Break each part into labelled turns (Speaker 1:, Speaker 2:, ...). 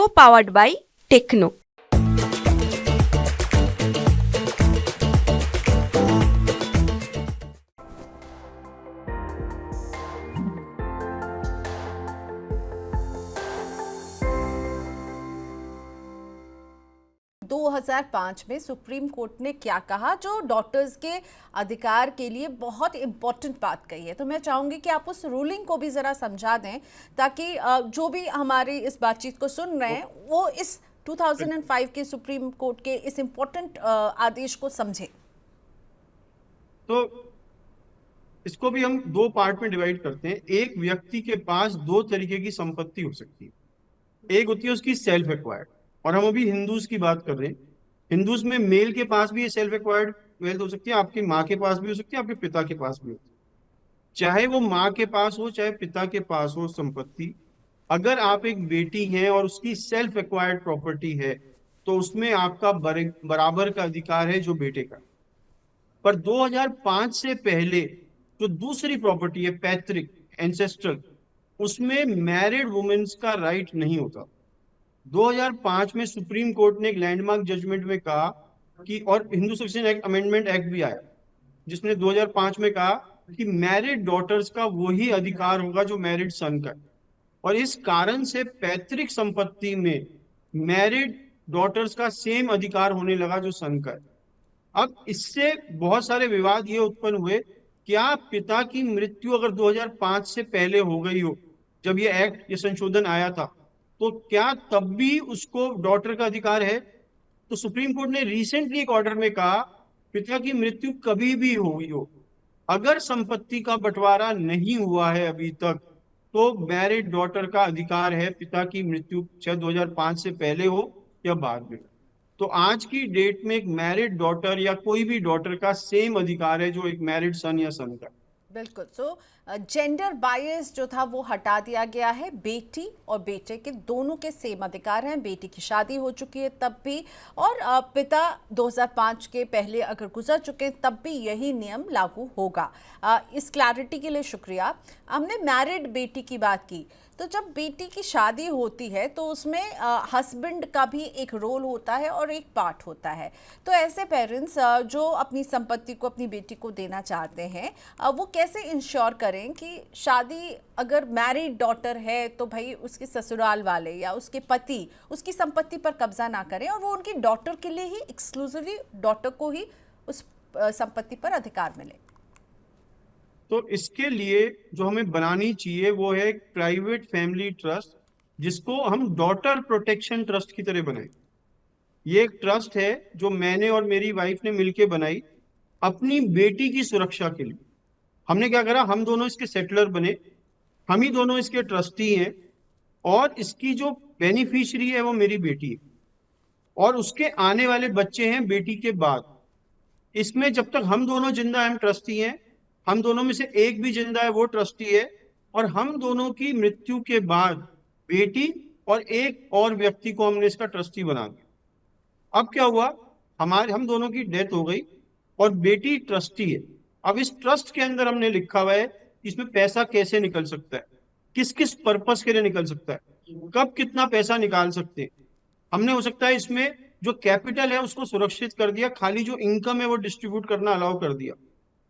Speaker 1: co-powered by Techno।
Speaker 2: दो 2005 में supreme court ने क्या कहा जो डॉक्टर्स के अधिकार के लिए बहुत इंपॉर्टेंट बात कही है। तो मैं चाहूंगी कि आप उस रूलिंग को भी जरा समझा दें ताकि जो भी हमारी इस बातचीत को सुन रहे हैं वो इस 2005 के सुप्रीम कोर्ट के इस इंपॉर्टेंट आदेश को समझें।
Speaker 3: तो इसको भी हम दो पार्ट में डिवाइड करते हैं। एक व्यक्ति के पास दो तरीके की संपत्ति हो सकती है। एक होती है उसकी सेल्फ एक्वायर्ड, और हम अभी हिंदूज की बात कर रहे हैं। हिंदूज में मेल के पास भी ये सेल्फ एक्वायर्ड वेल्थ हो सकती है, आपकी माँ के पास भी हो सकती है, आपके पिता के पास भी हो सकती है। चाहे वो माँ के पास हो चाहे पिता के पास हो संपत्ति, अगर आप एक बेटी हैं और उसकी सेल्फ एक्वायर्ड प्रॉपर्टी है तो उसमें आपका बराबर का अधिकार है जो बेटे का। पर 2005 से पहले जो दूसरी प्रॉपर्टी है पैतृक एंसेस्ट्रल, उसमें मैरिड वुमेन्स का राइट नहीं होता। 2005 में सुप्रीम कोर्ट ने एक लैंडमार्क जजमेंट में कहा कि, और Hindu succession act amendment act भी आया जिसने 2005 में कहा कि मैरिड डॉटर्स का वही अधिकार होगा जो मैरिड सन का। और इस कारण से पैतृक संपत्ति में मैरिड डॉटर्स का सेम अधिकार होने लगा जो सन का है। अब इससे बहुत सारे विवाद ये उत्पन्न हुए, क्या पिता की मृत्यु अगर 2005 से पहले हो गई हो, जब ये एक्ट ये संशोधन आया था, तो क्या तब भी उसको डॉटर का अधिकार है? तो सुप्रीम कोर्ट ने रिसेंटली एक ऑर्डर में कहा पिता की मृत्यु कभी भी हुई हो, अगर संपत्ति का बंटवारा नहीं हुआ है अभी तक, तो मैरिड डॉटर का अधिकार है पिता की मृत्यु चाहे 2005 से पहले हो या बाद में। तो आज की डेट में एक मैरिड डॉटर या कोई भी डॉटर का सेम अधिकार है जो एक मैरिड सन या सन का।
Speaker 2: बिल्कुल। सो जेंडर बायस जो था वो हटा दिया गया है। बेटी और बेटे के दोनों के सेम अधिकार हैं। बेटी की शादी हो चुकी है तब भी, और पिता 2005 के पहले अगर गुजर चुके हैं तब भी यही नियम लागू होगा। इस क्लैरिटी के लिए शुक्रिया। हमने मैरिड बेटी की बात की, तो जब बेटी की शादी होती है तो उसमें हस्बैंड का भी एक रोल होता है और एक पार्ट होता है। तो ऐसे पेरेंट्स जो अपनी संपत्ति को अपनी बेटी को देना चाहते हैं वो कैसे इंश्योर करें कि शादी अगर मैरिड डॉटर है तो भाई उसके ससुराल वाले या उसके पति उसकी संपत्ति पर कब्जा ना करें और वो उनकी डॉटर के लिए ही एक्सक्लूसिवली डॉटर को ही उस संपत्ति पर अधिकार मिले।
Speaker 3: तो इसके लिए जो हमें बनानी चाहिए वो है एक प्राइवेट फैमिली ट्रस्ट, जिसको हम डॉटर प्रोटेक्शन ट्रस्ट की तरह बनाए। ये एक ट्रस्ट है जो मैंने और मेरी वाइफ ने मिलकर बनाई अपनी बेटी की सुरक्षा के लिए। हमने क्या करा, हम दोनों इसके सेटलर बने, हम ही दोनों इसके ट्रस्टी हैं, और इसकी जो बेनिफिशियरी है वो मेरी बेटी है और उसके आने वाले बच्चे हैं बेटी के बाद। इसमें जब तक हम दोनों जिंदा हैं हम ट्रस्टी हैं, हम दोनों में से एक भी जिंदा है वो ट्रस्टी है, और हम दोनों की मृत्यु के बाद बेटी और एक और व्यक्ति को हमने इसका ट्रस्टी बना दिया। अब क्या हुआ, हम दोनों की डेथ हो गई और बेटी ट्रस्टी है। अब इस ट्रस्ट के अंदर हमने लिखा हुआ है इसमें पैसा कैसे निकल सकता है, किस किस पर्पस के लिए निकल सकता है, कब कितना पैसा निकाल सकते हैं। हमने हो सकता है इसमें जो कैपिटल है उसको सुरक्षित कर दिया, खाली जो इनकम है वो डिस्ट्रीब्यूट करना अलाउ कर दिया।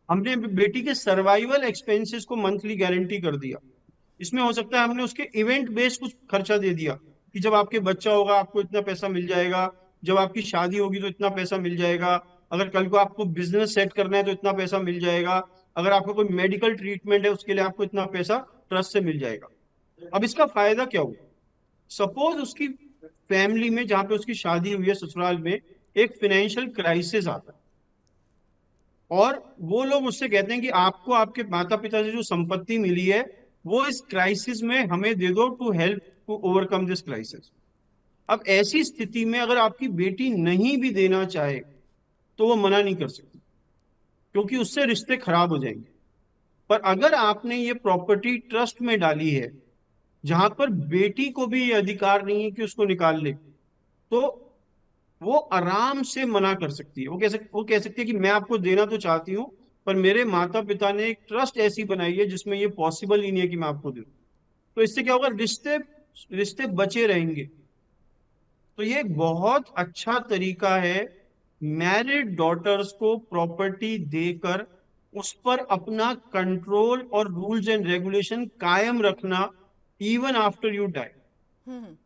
Speaker 3: हमने बेटी के सर्वाइवल एक्सपेंसेस को मंथली गारंटी कर दिया। इसमें हो सकता है हमने उसके इवेंट बेस्ड कुछ खर्चा दे दिया कि जब आपके बच्चा होगा आपको इतना पैसा मिल जाएगा, जब आपकी शादी होगी तो इतना पैसा मिल जाएगा, अगर कल को आपको बिजनेस सेट करना है तो इतना पैसा मिल जाएगा, अगर आपको कोई मेडिकल ट्रीटमेंट है उसके लिए आपको इतना पैसा ट्रस्ट से मिल जाएगा। अब इसका फायदा क्या हुआ, सपोज उसकी फैमिली में जहां पे उसकी शादी हुई है ससुराल में एक फाइनेंशियल क्राइसिस आता है और वो लोग मुझसे कहते हैं कि आपको आपके माता पिता से जो संपत्ति मिली है वो इस क्राइसिस में हमें दे दो to help to overcome this crisis. अब ऐसी स्थिति में अगर आपकी बेटी नहीं भी देना चाहे तो वो मना नहीं कर सकती क्योंकि उससे रिश्ते खराब हो जाएंगे। पर अगर आपने ये प्रॉपर्टी ट्रस्ट में डाली है जहां पर बेटी को भी ये अधिकार नहीं है कि उसको निकाल ले, तो वो आराम से मना कर सकती है। वो कह सकती है कि मैं आपको देना तो चाहती हूँ पर मेरे माता पिता ने एक ट्रस्ट ऐसी बनाई है जिसमें ये पॉसिबल ही नहीं है कि मैं आपको दूं। तो इससे क्या होगा, रिश्ते रिश्ते बचे रहेंगे। तो ये एक बहुत अच्छा तरीका है मैरिड डॉटर्स को प्रॉपर्टी देकर उस पर अपना कंट्रोल और रूल्स एंड रेगुलेशन कायम रखना इवन आफ्टर यू डाई।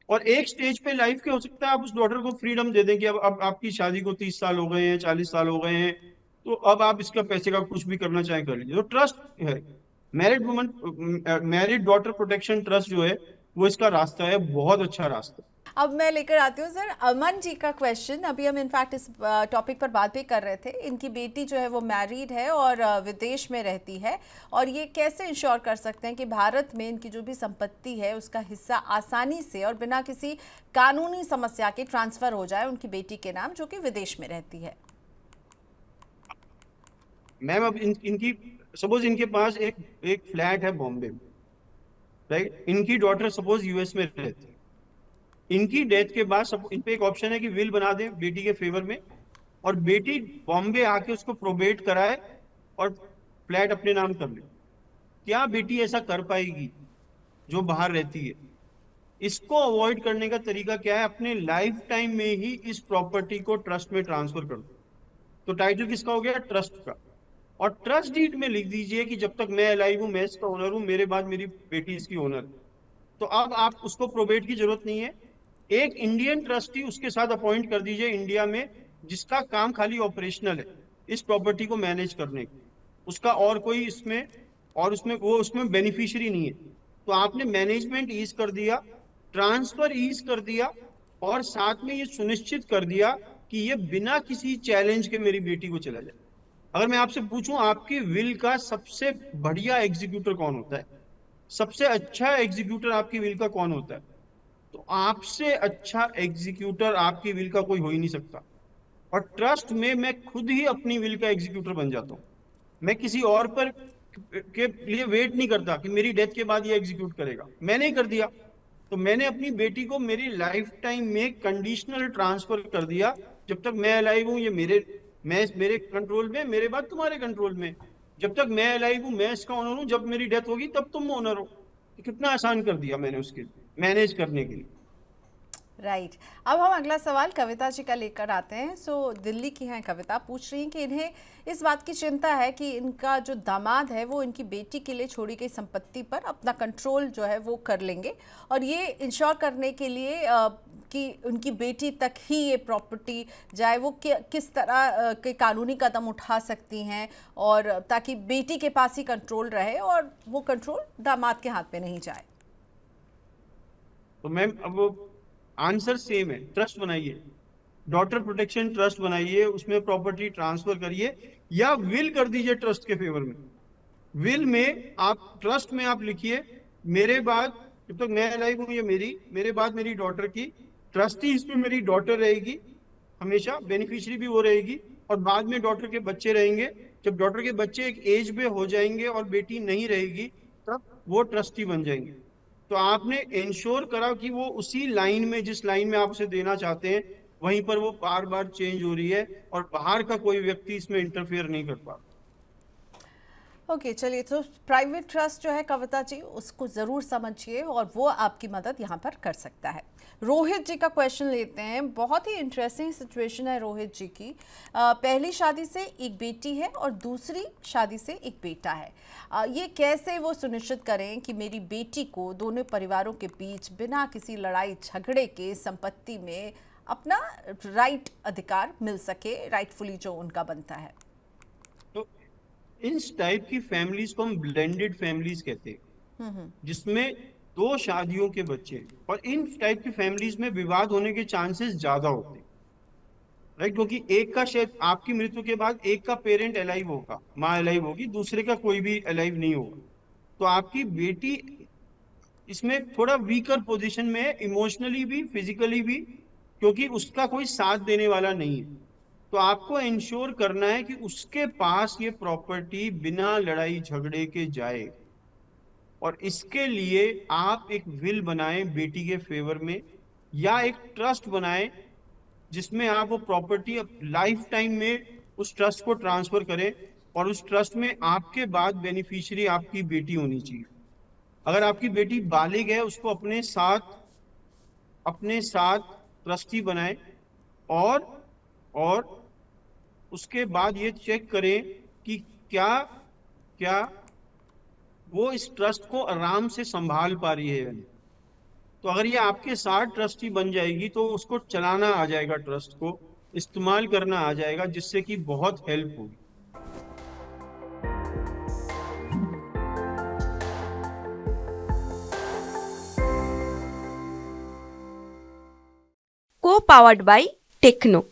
Speaker 3: और एक स्टेज पे लाइफ के हो सकता है आप उस डॉटर को फ्रीडम दे दें कि अब आपकी शादी को 30 साल हो गए हैं, 40 साल हो गए हैं, तो अब आप इसका पैसे का कुछ भी करना चाहें कर लीजिए। तो ट्रस्ट है, मैरिड डॉटर प्रोटेक्शन ट्रस्ट जो है वो इसका रास्ता है, बहुत अच्छा रास्ता।
Speaker 2: अब मैं लेकर आती हूँ सर अमन जी का क्वेश्चन। अभी हम इनफैक्ट इस टॉपिक पर बात भी कर रहे थे। इनकी बेटी जो है वो मैरिड है और विदेश में रहती है, और ये कैसे इंश्योर कर सकते हैं कि भारत में इनकी जो भी संपत्ति है उसका हिस्सा आसानी से और बिना किसी कानूनी समस्या के ट्रांसफर हो जाए उनकी बेटी के नाम, जो कि विदेश में रहती है।
Speaker 3: मैम अब इनकी सपोज इनके पास एक फ्लैट है बॉम्बे में, राइट। इनकी डॉटर सपोज यूएस में रहती है। इनकी डेथ के बाद इन पे एक ऑप्शन है कि विल बना दें बेटी के फेवर में, और बेटी बॉम्बे आके उसको प्रोबेट कराए और फ्लैट अपने नाम कर ले। क्या बेटी ऐसा कर पाएगी जो बाहर रहती है? इसको अवॉइड करने का तरीका क्या है? अपने लाइफ टाइम में ही इस प्रॉपर्टी को ट्रस्ट में ट्रांसफर कर दो। तो टाइटल किसका हो गया? ट्रस्ट का। और ट्रस्ट डीड में लिख दीजिए कि जब तक मैं अलाइव हूं मैं इसका ओनर हूं, मेरे बाद मेरी बेटी इसकी ओनर है। तो अब आप उसको प्रोबेट की जरूरत नहीं है। एक इंडियन ट्रस्टी उसके साथ अपॉइंट कर दीजिए इंडिया में, जिसका काम खाली ऑपरेशनल है इस प्रॉपर्टी को मैनेज करने की। उसका और कोई इसमें और उसमें बेनिफिशियरी नहीं है। तो आपने मैनेजमेंट ईज कर दिया, ट्रांसफर ईज कर दिया, और साथ में ये सुनिश्चित कर दिया कि ये बिना किसी चैलेंज के मेरी बेटी को चला जाए। अगर मैं आपसे पूछूं आपकी विल का सबसे बढ़िया एग्जीक्यूटर कौन होता है, सबसे अच्छा एग्जीक्यूटर आपकी विल का कौन होता है? तो आपसे अच्छा एग्जीक्यूटर आपकी विल का कोई हो ही नहीं सकता। और ट्रस्ट में मैं खुद ही अपनी विल का एग्जीक्यूटर बन जाता हूँ। मैं किसी और पर के लिए वेट नहीं करता कि मेरी डेथ के बाद ये एग्जीक्यूट करेगा। मैंने ही कर दिया। तो मैंने अपनी बेटी को मेरी लाइफ टाइम में कंडीशनल ट्रांसफर कर दिया। जब तक मैं अलाइव हूँ ये मेरे कंट्रोल में, मेरे बाद तुम्हारे कंट्रोल में। जब तक मैं अलाइव हूँ मैं इसका ओनर हूँ, जब मेरी डेथ होगी तब तुम ओनर हो। कितना आसान कर दिया मैंने उसके मैनेज करने के लिए।
Speaker 2: राइट। अब हम अगला सवाल कविता जी का लेकर आते हैं। सो दिल्ली की हैं कविता, पूछ रही हैं कि इन्हें इस बात की चिंता है कि इनका जो दामाद है वो इनकी बेटी के लिए छोड़ी गई संपत्ति पर अपना कंट्रोल जो है वो कर लेंगे, और ये इंश्योर करने के लिए कि उनकी बेटी तक ही ये प्रॉपर्टी जाए, वो किस तरह के कानूनी कदम उठा सकती हैं, और ताकि बेटी के पास ही कंट्रोल रहे और वो कंट्रोल दामाद के हाथ में नहीं जाए।
Speaker 3: तो मैम अब आंसर सेम है। ट्रस्ट बनाइए, डॉटर प्रोटेक्शन ट्रस्ट बनाइए, उसमें प्रॉपर्टी ट्रांसफर करिए, या विल कर दीजिए ट्रस्ट के फेवर में। विल में आप ट्रस्ट में आप लिखिए मेरे बाद जब तक मैं अलाइव हूं ये मेरे बाद मेरी डॉटर की ट्रस्टी इसमें मेरी डॉटर रहेगी, हमेशा बेनिफिशियरी भी वो रहेगी, और बाद में डॉटर के बच्चे रहेंगे। जब डॉटर के बच्चे एक एज पे हो जाएंगे और बेटी नहीं रहेगी तब वो ट्रस्टी बन जाएंगे। तो आपने इंश्योर करा कि वो उसी लाइन में, जिस लाइन में आप उसे देना चाहते हैं वहीं पर वो बार बार चेंज हो रही है, और बाहर का कोई व्यक्ति इसमें इंटरफेयर नहीं कर पा।
Speaker 2: ओके, चलिए, तो प्राइवेट ट्रस्ट जो है कविता जी उसको ज़रूर समझिए और वो आपकी मदद यहाँ पर कर सकता है। रोहित जी का क्वेश्चन लेते हैं। बहुत ही इंटरेस्टिंग सिचुएशन है रोहित जी की। पहली शादी से एक बेटी है और दूसरी शादी से एक बेटा है। ये कैसे वो सुनिश्चित करें कि मेरी बेटी को दोनों परिवारों के बीच बिना किसी लड़ाई झगड़े के संपत्ति में अपना राइट अधिकार मिल सके, राइटफुली जो उनका बनता है।
Speaker 3: तो इस टाइप की फैमिलीज को हम ब्लेंडेड फैमिलीज कहते हैं, जिसमें दो शादियों के बच्चे, और इन टाइप की फैमिलीज में विवाद होने के चांसेस ज्यादा होते हैं, राइट। क्योंकि एक का शायद आपकी मृत्यु के बाद एक का पेरेंट अलाइव होगा, माँ अलाइव होगी, दूसरे का कोई भी अलाइव नहीं होगा। तो आपकी बेटी इसमें थोड़ा वीकर पोजीशन में है, इमोशनली भी फिजिकली भी, क्योंकि उसका कोई साथ देने वाला नहीं है। तो आपको इंश्योर करना है कि उसके पास ये प्रॉपर्टी बिना लड़ाई झगड़े के जाए, और इसके लिए आप एक विल बनाएं बेटी के फेवर में, या एक ट्रस्ट बनाएं जिसमें आप वो प्रॉपर्टी लाइफ टाइम में उस ट्रस्ट को ट्रांसफर करें, और उस ट्रस्ट में आपके बाद बेनिफिशियरी आपकी बेटी होनी चाहिए। अगर आपकी बेटी बालिग है उसको अपने साथ ट्रस्टी बनाए और उसके बाद ये चेक करें कि क्या क्या वो इस ट्रस्ट को आराम से संभाल पा रही है या नहीं। तो अगर ये आपके साथ ट्रस्टी बन जाएगी तो उसको चलाना आ जाएगा, ट्रस्ट को इस्तेमाल करना आ जाएगा, जिससे कि बहुत हेल्प होगी।
Speaker 1: को पावर्ड बाय टेक्नो।